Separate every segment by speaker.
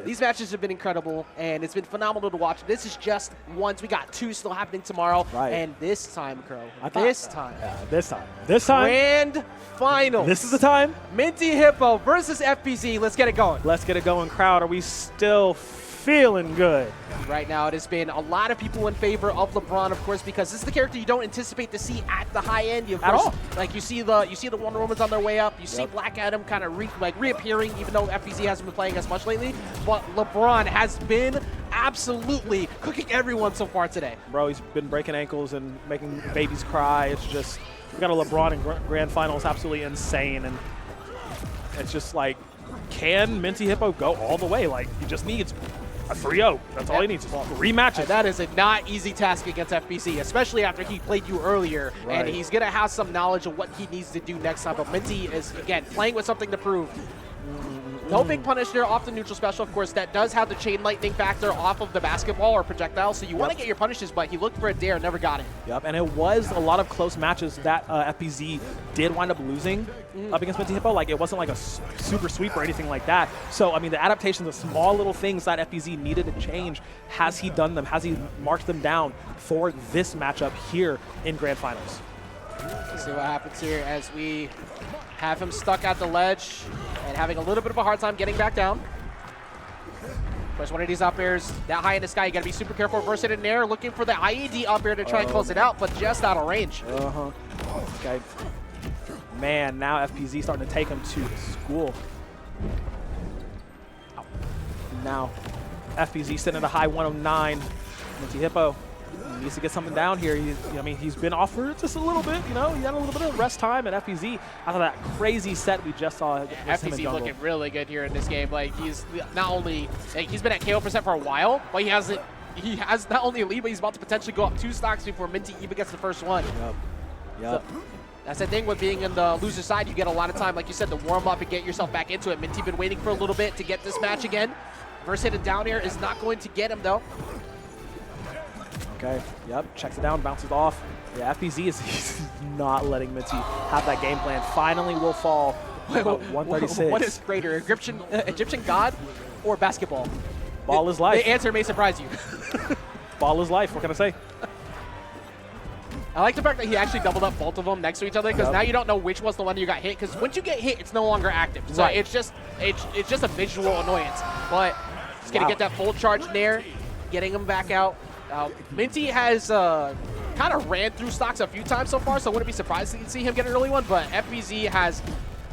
Speaker 1: These matches have been incredible, and it's been phenomenal to watch. This is just once. We got two still happening tomorrow, and this time, Crow, this time. Grand final.
Speaker 2: This is the time.
Speaker 1: MintyHippo versus FPZ. Let's get it going.
Speaker 2: Let's get it going, crowd. Are we still feeling good?
Speaker 1: Right now, it has been a lot of people in favor of LeBron, of course, because this is the character you don't anticipate to see at the high end. At all. Like you see the Wonder Woman's on their way up. You see Black Adam kind of reappearing, even though FPZ hasn't been playing as much lately. But LeBron has been absolutely cooking everyone so far today.
Speaker 2: Bro, he's been breaking ankles and making babies cry. It's just, we got a LeBron in grand finals, absolutely insane. And it's just like, can MintyHippo go all the way? Like, he just needs a 3-0. That's all he needs. 3 matches.
Speaker 1: That is a not easy task against FPZ, especially after he played you earlier. And he's going to have some knowledge of what he needs to do next time. But Minty is, again, playing with something to prove. No big punish there off the neutral special. Of course, that does have the chain lightning factor off of the basketball or projectile. So you want to get your punishes, but he looked for a dare, never got it.
Speaker 2: Yep, and it was a lot of close matches that FPZ did wind up losing up against MintyHippo. Like, it wasn't like a super sweep or anything like that. So, I mean, the adaptations of small little things that FPZ needed to change, has he done them? Has he marked them down for this matchup here in Grand Finals?
Speaker 1: Let's see what happens here as we have him stuck at the ledge and having a little bit of a hard time getting back down. Of course, one of these up airs that high in the sky, you got to be super careful. Reverse it in there, looking for the IED up air to try and close it out, but just out of range.
Speaker 2: Okay. Man, now FPZ starting to take him to school. Now, FPZ sitting at a high 109. MintyHippo needs to get something down here. I mean, he's been offered just a little bit, you know. He had a little bit of rest time at FPZ after that crazy set we just saw.
Speaker 1: FPZ looking really good here in this game. Like, he's not only, like, he's been at KO % for a while, but he has not only a lead, but he's about to potentially go up 2 stocks before Minty even gets the first one.
Speaker 2: Yep.
Speaker 1: So, that's the thing with being in the loser side. You get a lot of time, like you said, to warm up and get yourself back into it. Minty been waiting for a little bit to get this match again. First hit and down air is not going to get him, though.
Speaker 2: Okay, yep, checks it down, bounces off. Yeah, FPZ is not letting Minty have that game plan. Finally will fall. 136.
Speaker 1: What is greater, Egyptian god or basketball?
Speaker 2: Ball is life.
Speaker 1: The answer may surprise you.
Speaker 2: Ball is life, what can I say?
Speaker 1: I like the fact that he actually doubled up both of them next to each other, because now you don't know which was the one you got hit, because once you get hit, it's no longer active. So it's just a visual annoyance. But he's going to get that full charge there, getting him back out. Minty has kind of ran through stocks a few times so far, so I wouldn't be surprised to see him get an early one, but FPZ has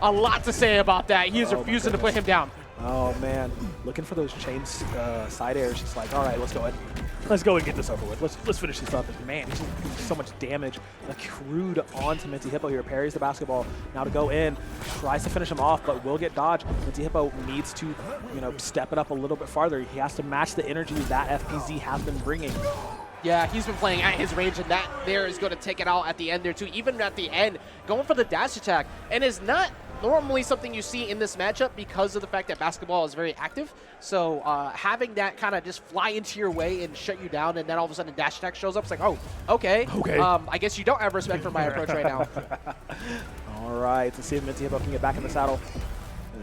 Speaker 1: a lot to say about that. He is refusing to put him down.
Speaker 2: Oh, man. Looking for those chain side airs. Just like, all right, let's go ahead. Let's go and get this over with. Let's finish this up. Man, he's just doing so much damage. Accrued onto MintyHippo here. Parries the basketball. Now to go in. Tries to finish him off, but will get dodged. MintyHippo needs to, you know, step it up a little bit farther. He has to match the energy that FPZ has been bringing.
Speaker 1: Yeah, he's been playing at his range, and that there is going to take it out at the end there, too. Even at the end, going for the dash attack. And is not normally something you see in this matchup because of the fact that basketball is very active. So having that kind of just fly into your way and shut you down, and then all of a sudden dash attack shows up, it's like, oh, okay. I guess you don't have respect for my approach right now.
Speaker 2: All right, let's see if MintyHippo can get back in the saddle.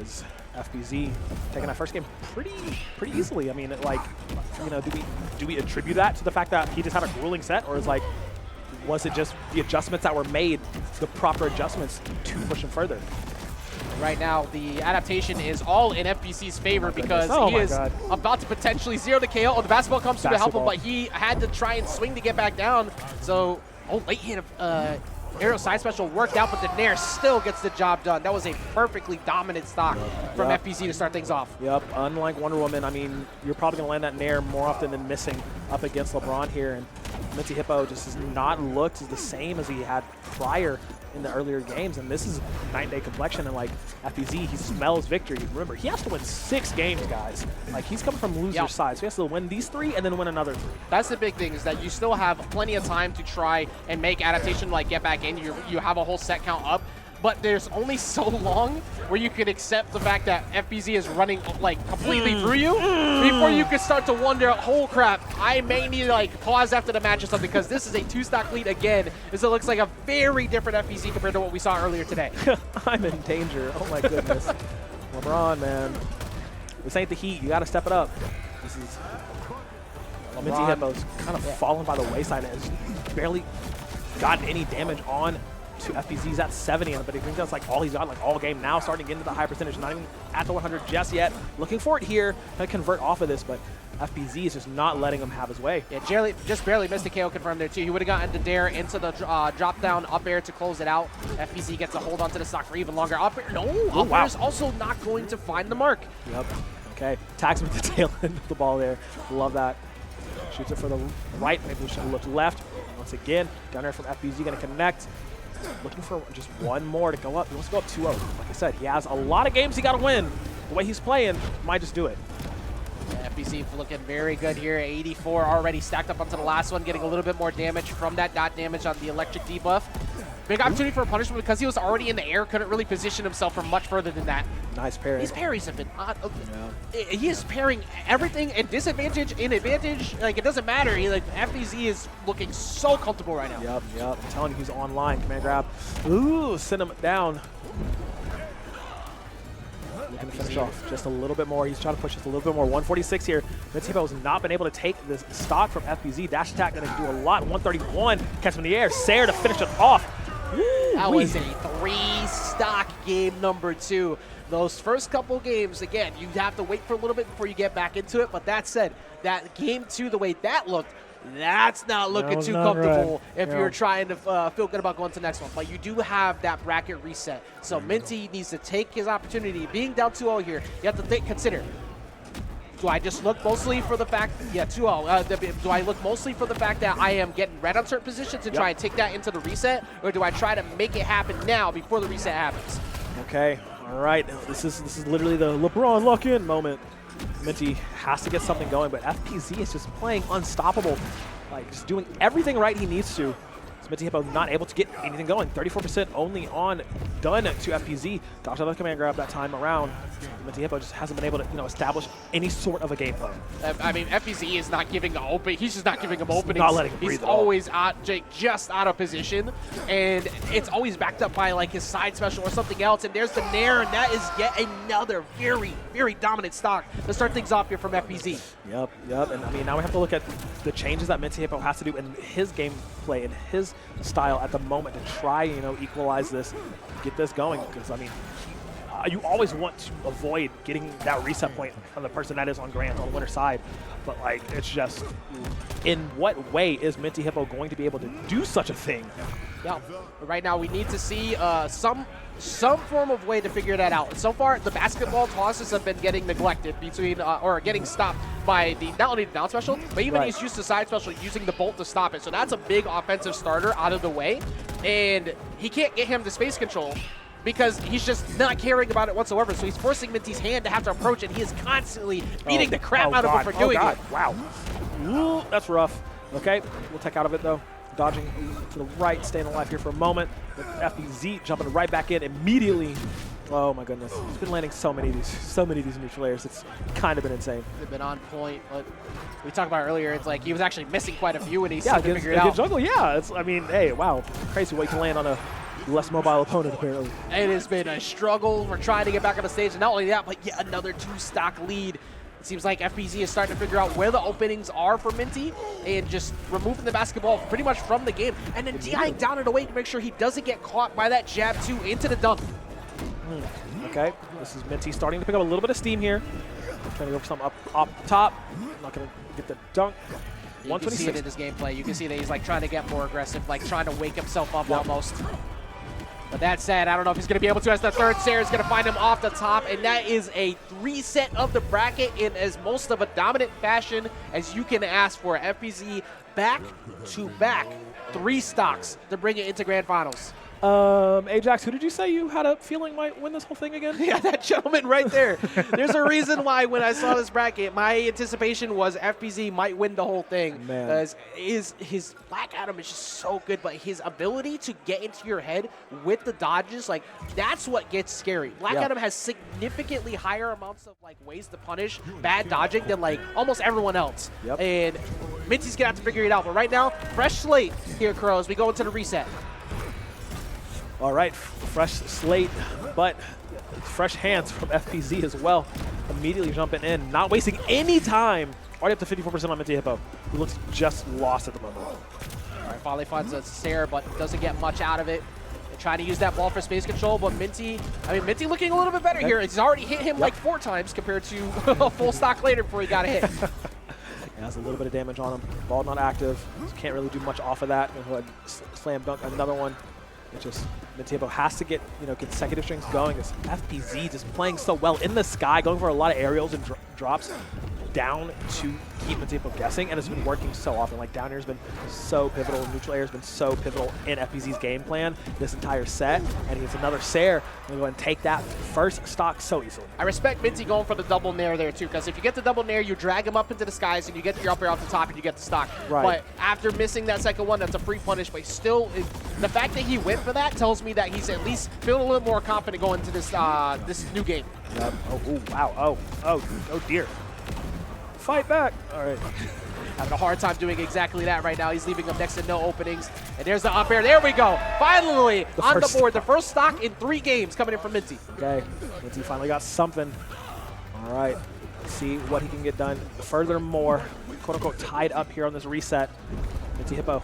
Speaker 2: Is FPZ taking that first game pretty easily. I mean, like, you know, do we attribute that to the fact that he just had a grueling set, or is like, was it just the adjustments that were made, the proper adjustments to push him further?
Speaker 1: Right now, the adaptation is all in FPZ's favor because he is about to potentially 0 to KO. Oh, the basketball comes through to help him, but he had to try and swing to get back down. So, late hit of aerial side special worked out, but the Nair still gets the job done. That was a perfectly dominant stock from FPZ to start things off. Yep,
Speaker 2: unlike Wonder Woman, I mean, you're probably going to land that Nair more often than missing up against LeBron here. And MintyHippo just has not looked the same as he had prior in the earlier games, and this is night and day complexion. And like FPZ, he smells victory. Remember, he has to win 6 games, guys. Like, he's coming from loser side, so he has to win these 3 and then win another 3.
Speaker 1: That's the big thing, is that you still have plenty of time to try and make adaptation, like get back in. You have a whole set count up, but there's only so long where you can accept the fact that FPZ is running like completely through you before you can start to wonder, oh crap, I may need to like pause after the match or something, because this is a 2-stock lead again. This looks like a very different FPZ compared to what we saw earlier today.
Speaker 2: I'm in danger. Oh my goodness. LeBron, man. This ain't the heat. You got to step it up. This is MintyHippo's kind of fallen by the wayside and has barely gotten any damage on to FPZ. He's at 70, but I think that's like all he's got like all game now, starting to get into the high percentage, not even at the 100 just yet. Looking for it here to convert off of this, but FPZ is just not letting him have his way.
Speaker 1: Yeah, just barely missed a KO confirmed there too. He would have gotten the dare into the drop down up air to close it out. FPZ gets a hold onto the stock for even longer. Up air, no, up air is also not going to find the mark.
Speaker 2: Yep. Okay, tags him with the tail end of the ball there. Love that. Shoots it for the right, maybe we should have looked left. Once again, down there from FPZ, gonna connect. Looking for just one more to go up. He wants to go up 2-0. Like I said, he has a lot of games he gotta win. The way he's playing, might just do it.
Speaker 1: Yeah, FPZ looking very good here. 84 already stacked up onto the last one, getting a little bit more damage from that dot damage on the electric debuff. Big opportunity for a punishment because he was already in the air, couldn't really position himself for much further than that.
Speaker 2: Nice parry.
Speaker 1: His parries have been odd. He is parrying everything at disadvantage, in advantage. Like, it doesn't matter. FPZ is looking so comfortable right now.
Speaker 2: Yep. I'm telling you, he's online. Command grab. Ooh, send him down. Looking to finish off just a little bit more. He's trying to push just a little bit more. 146 here. MintyHippo has not been able to take this stock from FPZ. Dash attack going to do a lot. 131. Catch him in the air. Sayer to finish it off.
Speaker 1: That was a 3-stock game number 2. Those first couple games, again, you have to wait for a little bit before you get back into it. But that said, that game 2, the way that looked, that's not looking too comfortable if you're trying to feel good about going to the next one. But you do have that bracket reset. So Minty needs to take his opportunity. Being down 2-0 here, you have to consider, do I just look mostly for the fact, 2-0, do I look mostly for the fact that I am getting red on certain positions and try and take that into the reset? Or do I try to make it happen now before the reset happens?
Speaker 2: Okay, all right. This is literally the LeBron lock-in moment. Minty has to get something going, but FPZ is just playing unstoppable. Like, just doing everything right he needs to. So MintyHippo not able to get anything going. 34% only on done to FPZ. Dodged out the command grab that time around. MintyHippo just hasn't been able to, establish any sort of a game plan.
Speaker 1: I mean, FPZ is not giving the open. He's just not giving him openings.
Speaker 2: Not letting him breathe.
Speaker 1: He's always just out of position, and it's always backed up by like his side special or something else. And there's the Nair, and that is yet another very, very dominant stock to start things off here from FPZ.
Speaker 2: Yep. And I mean, now we have to look at the changes that MintyHippo has to do in his gameplay and his style at the moment to try, equalize this, get this going. Because I mean, you always want to avoid getting that reset point from the person that is on Grand on the winner side. But like, it's just, in what way is MintyHippo going to be able to do such a thing?
Speaker 1: Yeah. Right now, we need to see some form of way to figure that out. So far, the basketball tosses have been getting neglected between, or getting stopped by not only the down special, but even he's used to side special using the bolt to stop it. So that's a big offensive starter out of the way, and he can't get him to space control because he's just not caring about it whatsoever. So he's forcing Minty's hand to have to approach, and he is constantly beating the crap out of him for doing it.
Speaker 2: Wow. Ooh, that's rough. Okay, we'll take out of it though. Dodging to the right, staying alive here for a moment. With FPZ jumping right back in immediately. Oh my goodness, he's been landing so many of these neutral airs. It's kind of been insane.
Speaker 1: They've been on point, but we talked about earlier. It's like he was actually missing quite a few, and he's figured it out.
Speaker 2: Jungle, yeah. I mean, hey, wow, crazy what you can land on a less mobile opponent apparently.
Speaker 1: It has been a struggle for trying to get back on the stage, and not only that, but yet another 2-stock lead. It seems like FPZ is starting to figure out where the openings are for Minty and just removing the basketball pretty much from the game, and then DIing down and away to make sure he doesn't get caught by that jab 2 into the dunk.
Speaker 2: Okay, this is Minty starting to pick up a little bit of steam here. Trying to go for something up top. Not going to get the dunk.
Speaker 1: You can see it in his gameplay. You can see that he's like trying to get more aggressive, like trying to wake himself up almost. But that said, I don't know if he's going to be able to, as the third Sayer is going to find him off the top, and that is a reset of the bracket in as most of a dominant fashion as you can ask for. FPZ back-to-back 3 stocks to bring it into Grand Finals.
Speaker 2: Ajax, who did you say you had a feeling might win this whole thing again?
Speaker 1: Yeah, that gentleman right there. There's a reason why when I saw this bracket, my anticipation was FPZ might win the whole thing. Because his Black Adam is just so good, but his ability to get into your head with the dodges, like, that's what gets scary. Black Adam has significantly higher amounts of like ways to punish bad dodging than like almost everyone else. And Minty's gonna have to figure it out. But right now, fresh slate here, Crows. We go into the reset.
Speaker 2: All right, fresh slate, but fresh hands from FPZ as well. immediately jumping in, not wasting any time. Already up to 54% on MintyHippo, who looks just lost at the moment.
Speaker 1: All right, finally finds a Sarah, but doesn't get much out of it. They're trying to use that ball for space control, but Minty looking a little bit better here. He's already hit him like 4 times compared to a full stock later before he got a hit.
Speaker 2: Yeah, has a little bit of damage on him. Ball not active. So can't really do much off of that. Go ahead, slam dunk another one. It's just MintyHippo has to get consecutive strings going. This FPZ just playing so well in the sky, going for a lot of aerials and drops down to keep MintyHippo guessing, and it's been working so often. Like down air's been so pivotal, neutral air has been so pivotal in FPZ's game plan this entire set, and he gets another Sair. We'll go and take that first stock so easily.
Speaker 1: I respect Minty going for the double nair there too, because if you get the double nair, you drag him up into the skies and you get your up air off the top and you get the stock.
Speaker 2: Right.
Speaker 1: But after missing that second one, that's a free punish, but still, the fact that he went for that tells me that he's at least feeling a little more confident going into this this new game.
Speaker 2: Yep. Oh, ooh, wow. Oh dear. Fight back. All right.
Speaker 1: Having a hard time doing exactly that right now. He's leaving him next to no openings. And there's the up air. There we go. Finally on the board. The first stock in 3 games coming in from Minty.
Speaker 2: Okay. Minty finally got something. All right. Let's see what he can get done. Furthermore, quote unquote, tied up here on this reset. MintyHippo.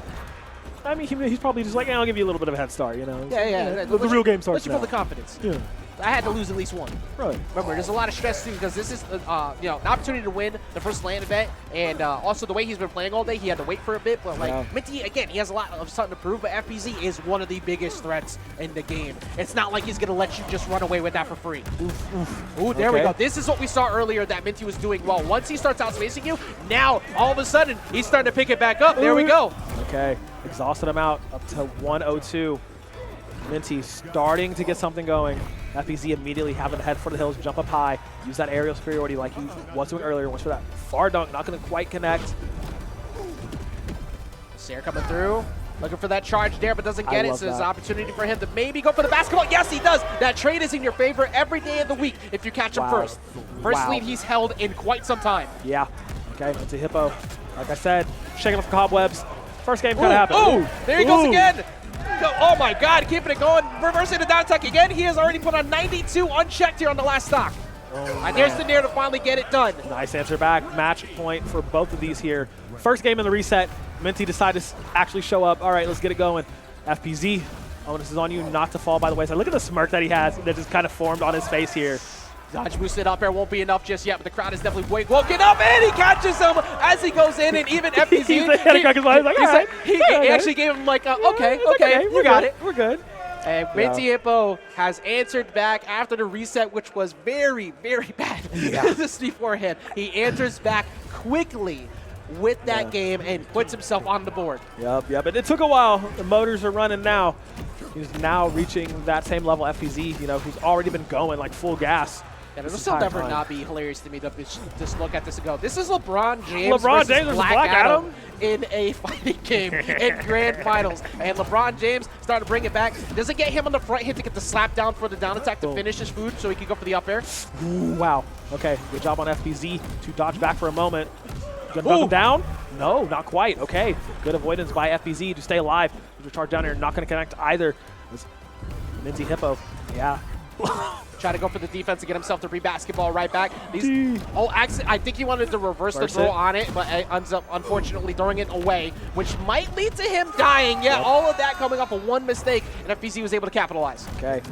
Speaker 2: I mean, he's probably just like, I'll give you a little bit of a head start, you know?
Speaker 1: Yeah.
Speaker 2: The real game starts now.
Speaker 1: Let's you feel the confidence.
Speaker 2: Yeah.
Speaker 1: I had to lose at least one.
Speaker 2: Right.
Speaker 1: Remember, there's a lot of stress too because this is, an opportunity to win the first LAN event, and also the way he's been playing all day, he had to wait for a bit. But like Minty, again, he has a lot of something to prove. But FPZ is one of the biggest threats in the game. It's not like he's gonna let you just run away with that for free. Ooh, there we go. This is what we saw earlier that Minty was doing well. Once he starts outspacing you, now all of a sudden he's starting to pick it back up. There we go.
Speaker 2: Okay, exhausted him out up to 102. Minty starting to get something going. FPZ immediately having to head for the hills, jump up high, use that aerial superiority like he was doing earlier. Wants for that far dunk, not going to quite connect.
Speaker 1: Sair coming through, looking for that charge there, but doesn't get it. So there's an opportunity for him to maybe go for the basketball. Yes, he does. That trade is in your favor every day of the week if you catch him first. First lead he's held in quite some time.
Speaker 2: Yeah. Okay, MintyHippo. Like I said, shaking off the cobwebs. First game kind of happened.
Speaker 1: Oh, there he goes again. Oh my God, keeping it going. Reversing the down attack again. He has already put on 92 unchecked here on the last stock. And there's the nair to finally get it done.
Speaker 2: Nice answer back. Match point for both of these here. First game in the reset. Minty decided to actually show up. All right, let's get it going. FPZ, onus is on you not to fall by the wayside. Look at the smirk that he has that just kind of formed on his face here.
Speaker 1: Dodge boosted up air won't be enough just yet, but the crowd is definitely woken up, and he catches him as he goes in, and even FPZ, he actually gave him like, okay, you got it.
Speaker 2: We're good.
Speaker 1: And MintyHippo has answered back after the reset, which was very, very bad this beforehand. He answers back quickly with that game and puts himself on the board.
Speaker 2: Yep, but it took a while. The motors are running now. He's now reaching that same level FPZ, who's already been going like full gas.
Speaker 1: And it'll still never not be hilarious to me to just look at this and go, this is LeBron James
Speaker 2: versus
Speaker 1: Black Adam in a fighting game in grand finals. And LeBron James starting to bring it back. Doesn't get him on the front hit to get the slap down for the down attack to finish his food so he can go for the up air.
Speaker 2: Ooh, wow. Okay, good job on FPZ to dodge back for a moment. Gonna knock him down? No, not quite. Okay, good avoidance by FPZ to stay alive. Recharge down here, not gonna connect either. MintyHippo, yeah.
Speaker 1: Try to go for the defense to get himself to re-basketball right back. I think he wanted to reverse the throw on it, but ends up unfortunately throwing it away, which might lead to him dying. Yeah, all of that coming off of one mistake, and FPZ was able to capitalize.
Speaker 2: Okay.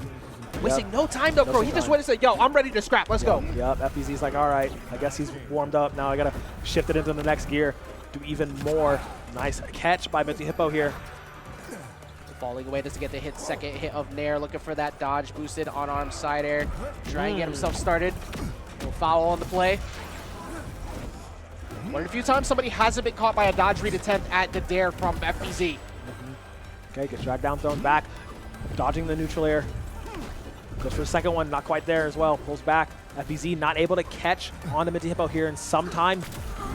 Speaker 1: Wasting no time though, bro. He just went and said, yo, I'm ready to scrap. Let's go.
Speaker 2: Yep, FPZ's like, all right, I guess he's warmed up. Now I got to shift it into the next gear, do even more. Nice catch by MintyHippo here.
Speaker 1: Falling away just to get the second hit of nair, looking for that dodge boosted on arm side air. Trying to get himself started. Little foul on the play. Learned a few times somebody hasn't been caught by a dodge read attempt at the dare from FPZ.
Speaker 2: Okay, gets dragged down, thrown back. Dodging the neutral air. Goes for the second one, not quite there as well. Pulls back. FPZ not able to catch onto MintyHippo here in some time.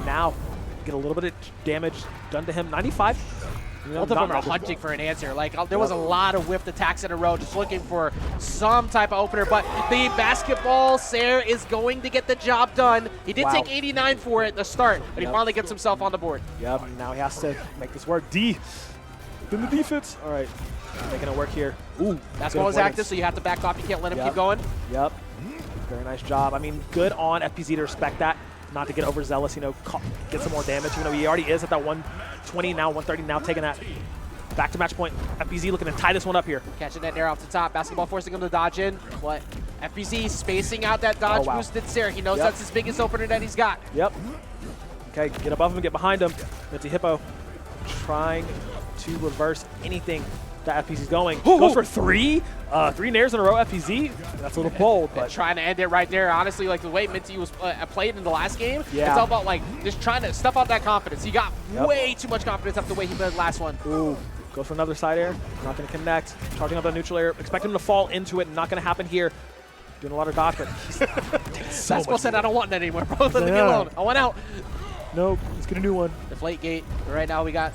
Speaker 2: Now, get a little bit of damage done to him. 95.
Speaker 1: Both of them are hunting for an answer. Like, there was a lot of whiffed attacks in a row, just looking for some type of opener. But the basketball Sair is going to get the job done. He did take 89 for it at the start, but he finally gets himself on the board.
Speaker 2: Yep, now he has to make this work. D. Then the defense. All right, making it work here. Ooh,
Speaker 1: basketball is active, so you have to back off. You can't let him keep going.
Speaker 2: Yep. Very nice job. I mean, good on FPZ to respect that. Not to get overzealous, you know, get some more damage. You know, he already is at that 120, now 130, now taking that back to match point. FPZ looking to tie this one up here.
Speaker 1: Catching that nair off the top. Basketball forcing him to dodge in. But FPZ spacing out that dodge boosted Sarah. He knows that's his biggest opener that he's got.
Speaker 2: Yep. Okay, get above him, get behind him. MintyHippo trying to reverse anything that FPZ's going. Goes for three nairs in a row, FPZ. That's a little bold, but
Speaker 1: trying to end it right there. Honestly, like the way Minty was played in the last game, it's all about like just trying to stuff out that confidence. He got way too much confidence after the way he played the last one.
Speaker 2: Ooh, goes for another side air. Not going to connect. Charging up the neutral air. Expect him to fall into it. Not going to happen here. Doing a lot of dodge, but he's so
Speaker 1: Basketball said, I don't want that anymore, bro. Let me alone. I went out.
Speaker 2: Nope, let's get a new one.
Speaker 1: Deflate gate. Right now we got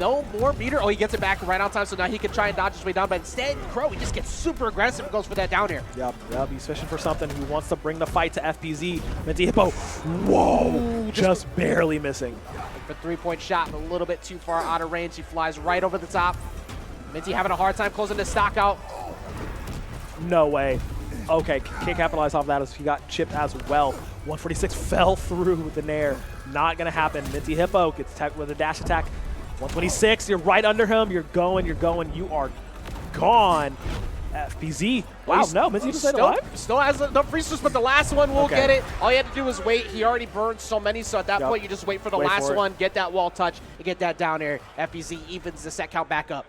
Speaker 1: no more meter. Oh, he gets it back right on time, so now he can try and dodge his way down. But instead, Crow, he just gets super aggressive and goes for that down air.
Speaker 2: Yep, he's fishing for something. He wants to bring the fight to FPZ. MintyHippo, whoa, just barely missing.
Speaker 1: For 3-point shot, but a little bit too far out of range. He flies right over the top. Minty having a hard time closing the stock out.
Speaker 2: No way. Okay, can't capitalize off that as he got chipped as well. 146 fell through the nair. Not going to happen. MintyHippo gets attacked with a dash attack. 126, you're right under him. You're going. You are gone. FPZ. Wow, no, MintyHippo stayed alive?
Speaker 1: Still has enough resources, but the last one will get it. All you had to do was wait. He already burned so many, so at that point, you just wait for the last one, get that wall touch, and get that down air. FPZ evens the set count back up.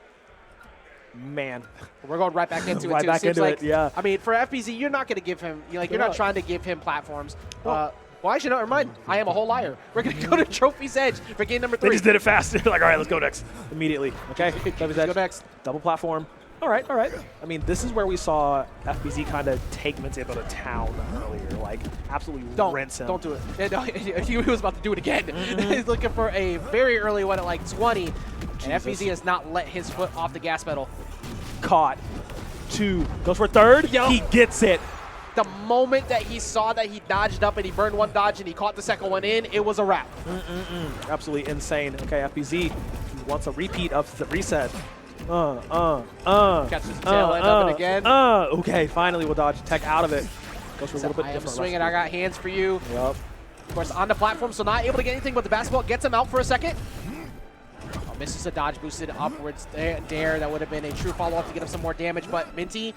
Speaker 2: Man,
Speaker 1: we're going right back into it too.
Speaker 2: Back into
Speaker 1: like,
Speaker 2: it, yeah.
Speaker 1: I mean, for FPZ, you're not going to give him, you're not trying to give him platforms. Well, actually, no, never mind. I am a whole liar. We're going to go to Trophy's Edge for game number 3.
Speaker 2: They just did it fast. They're like, all right, let's go next. Immediately. Okay, Trophy's Edge.
Speaker 1: Go next.
Speaker 2: Double platform. All right, all right. I mean, this is where we saw FPZ kind of take MintyHippo to town earlier. Like, absolutely rinse him.
Speaker 1: Don't do it. No, he was about to do it again. He's looking for a very early one at like 20. And FPZ has not let his foot off the gas pedal.
Speaker 2: Caught. 2. Goes for 3rd. He gets it.
Speaker 1: The moment that he saw that he dodged up and he burned one dodge and he caught the second one in, it was a wrap.
Speaker 2: Absolutely insane. Okay, FPZ wants a repeat of the reset.
Speaker 1: Catches the tail end of it again.
Speaker 2: Okay, finally we'll dodge tech out of it. Goes for a little bit different.
Speaker 1: Swinging, I got hands for you.
Speaker 2: Yep.
Speaker 1: Of course, on the platform, so not able to get anything, but the basketball gets him out for a second. Misses a dodge boosted upwards dare. That would have been a true follow-up to get him some more damage, but Minty,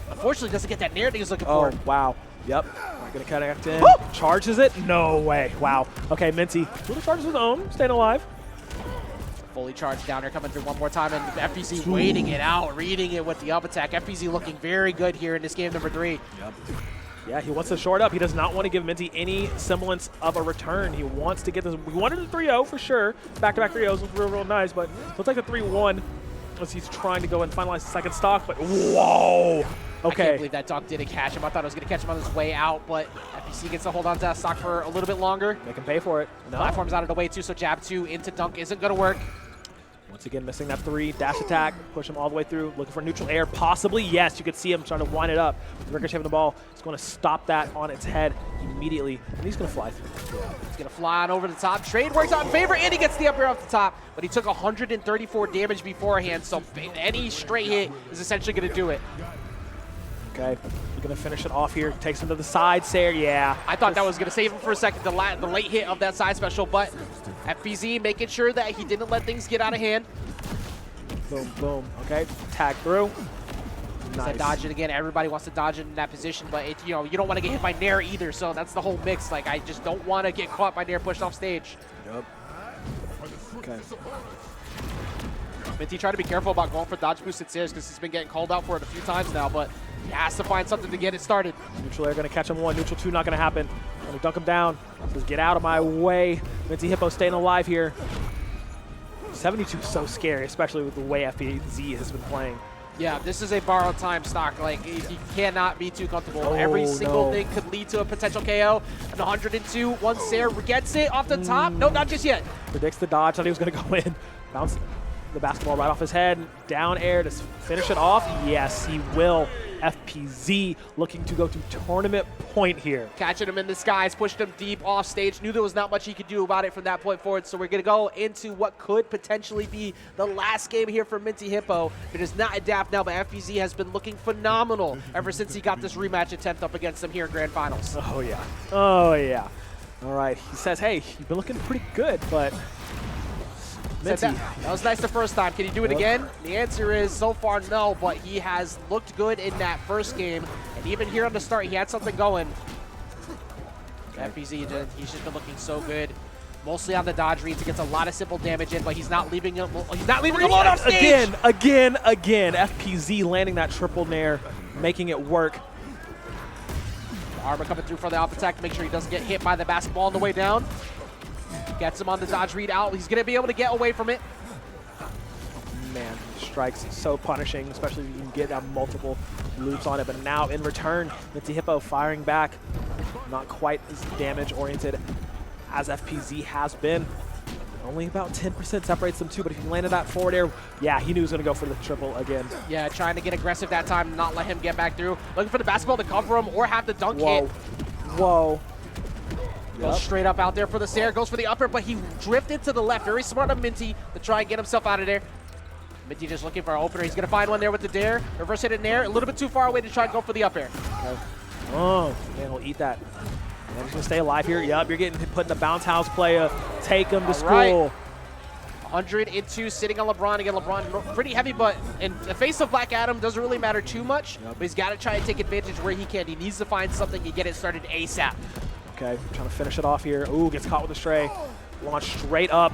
Speaker 1: unfortunately, doesn't get that nair that he was looking for.
Speaker 2: Oh, wow. Yep. Gonna connect in. Charges it? No way. Wow. Okay, Minty. Little charges his own, staying alive.
Speaker 1: Fully charged down here, coming through one more time, and FPZ waiting it out, reading it with the up attack. FPZ looking very good here in this game number 3. Yep.
Speaker 2: Yeah, he wants to short up. He does not want to give Minty any semblance of a return. He wants to get this. We wanted a 3-0 for sure. Back-to-back 3-0s was real nice, but he'll take the 3-1 as he's trying to go and finalize the second stock. But whoa! Okay.
Speaker 1: I can't believe that dog didn't catch him. I thought it was going to catch him on his way out, but FPZ gets to hold on to that stock for a little bit longer.
Speaker 2: Make him pay for it. No.
Speaker 1: Platform's out of the way too, so jab 2 into dunk isn't going to work.
Speaker 2: Once again, missing that 3, dash attack, push him all the way through, looking for neutral air, possibly, yes, you could see him trying to wind it up. Ricochet with the ball, he's going to stop that on its head immediately, and he's going to fly through.
Speaker 1: He's going to fly on over the top, trade works out in favor, and he gets the up air off the top, but he took 134 damage beforehand, so any straight hit is essentially going to do it.
Speaker 2: Okay, we're going to finish it off here, takes him to the side, Sayer, yeah.
Speaker 1: I thought that was going to save him for a second, the late hit of that side special, but FPZ making sure that he didn't let things get out of hand.
Speaker 2: Boom, boom, okay, tag through. Nice.
Speaker 1: Dodge it again, everybody wants to dodge it in that position, but you don't want to get hit by nair either, so that's the whole mix. Like, I just don't want to get caught by nair pushed off stage.
Speaker 2: Yep. Okay.
Speaker 1: Minty tried to be careful about going for dodge boosted Sayers because he's been getting called out for it a few times now, but he has to find something to get it started.
Speaker 2: Neutral air going to catch him 1, neutral 2 not going to happen. Going to dunk him down. Says, get out of my way. MintyHippo staying alive here. 72 is so scary, especially with the way FPZ has been playing.
Speaker 1: Yeah, this is a borrowed time stock. Like, you cannot be too comfortable. Every single thing could lead to a potential KO. And 102, once Sayre gets it off the top. No, not just yet.
Speaker 2: Predicts the dodge. Thought he was going to go in. Bounce. the basketball right off his head. Down air to finish it off. Yes, he will. FPZ looking to go to tournament point here.
Speaker 1: Catching him in the skies, pushed him deep off stage. Knew there was not much he could do about it from that point forward. So we're going to go into what could potentially be the last game here for MintyHippo. It is not adapt now, but FPZ has been looking phenomenal ever since he got this rematch attempt up against him here in Grand Finals.
Speaker 2: Oh, yeah. Oh, yeah. All right. He says, hey, you've been looking pretty good, but
Speaker 1: that was nice the first time. Can he do it again? The answer is so far no, but he has looked good in that first game. And even here on the start, he had something going. FPZ, he's just been looking so good. Mostly on the dodge reads. He gets a lot of simple damage in, but he's not leaving him alone off stage.
Speaker 2: Again. FPZ landing that triple nair, making it work.
Speaker 1: Armor coming through for the up attack to make sure he doesn't get hit by the basketball on the way down. Gets him on the dodge read out. He's going to be able to get away from it.
Speaker 2: Man, strikes so punishing, especially if you can get multiple loops on it. But now in return, MintyHippo firing back. Not quite as damage-oriented as FPZ has been. Only about 10% separates them too, but if he landed that forward air, yeah, he knew he was going to go for the triple again.
Speaker 1: Yeah, trying to get aggressive that time, not let him get back through. Looking for the basketball to cover him or have the dunk hit.
Speaker 2: Whoa.
Speaker 1: Goes straight up out there for the stair, goes for the upper, but he drifted to the left. Very smart of Minty to try and get himself out of there. Minty just looking for an opener. He's going to find one there with the dare. Reverse hit in there, a little bit too far away to try and go for the up air.
Speaker 2: Oh, man, he'll eat that. And he's going to stay alive here. Yup, you're getting put in the bounce house play. Take him to school.
Speaker 1: 102 sitting on LeBron. Again, LeBron pretty heavy, but in the face of Black Adam doesn't really matter too much. But he's got to try and take advantage where he can. He needs to find something and get it started ASAP.
Speaker 2: Okay, trying to finish it off here. Ooh, gets caught with a stray. Launched straight up.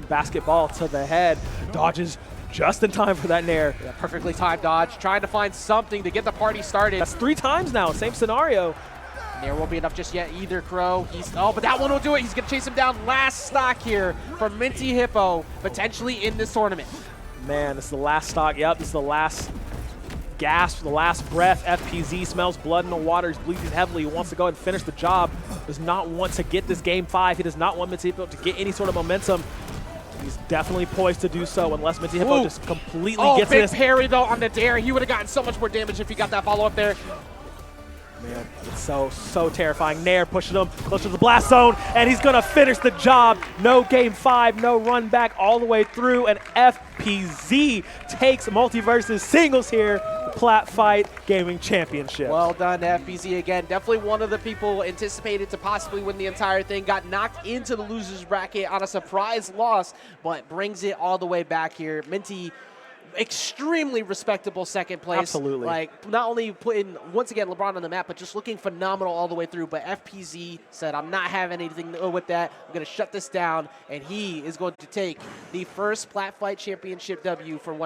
Speaker 2: Basketball to the head. Dodges just in time for that nair.
Speaker 1: Yeah, perfectly timed dodge. Trying to find something to get the party started.
Speaker 2: That's 3 times now. Same scenario.
Speaker 1: Nair won't be enough just yet either, Crow. But that one will do it. He's going to chase him down. Last stock here for MintyHippo, potentially in this tournament.
Speaker 2: Man, this is the last stock. Yep, this is the last gasp, the last breath. FPZ smells blood in the water. He's bleeding heavily. He wants to go and finish the job. Does not want to get this game 5. He does not want MintyHippo to get any sort of momentum. He's definitely poised to do so unless MintyHippo just completely gets
Speaker 1: big
Speaker 2: this.
Speaker 1: parry though on the dare. He would have gotten so much more damage if he got that follow-up there.
Speaker 2: Man, it's so terrifying. Nair pushing him closer to the blast zone, and he's going to finish the job. No game 5, no run back all the way through, and FPZ takes Multiversus singles here, Platfight Gaming Championships.
Speaker 1: Well done, FPZ again. Definitely one of the people anticipated to possibly win the entire thing. Got knocked into the loser's bracket on a surprise loss, but brings it all the way back here. Minty, extremely respectable second place.
Speaker 2: Absolutely.
Speaker 1: Like, not only putting, once again, LeBron on the map, but just looking phenomenal all the way through. But FPZ said, I'm not having anything to do with that. I'm going to shut this down. And he is going to take the first Platfight Championship W for one.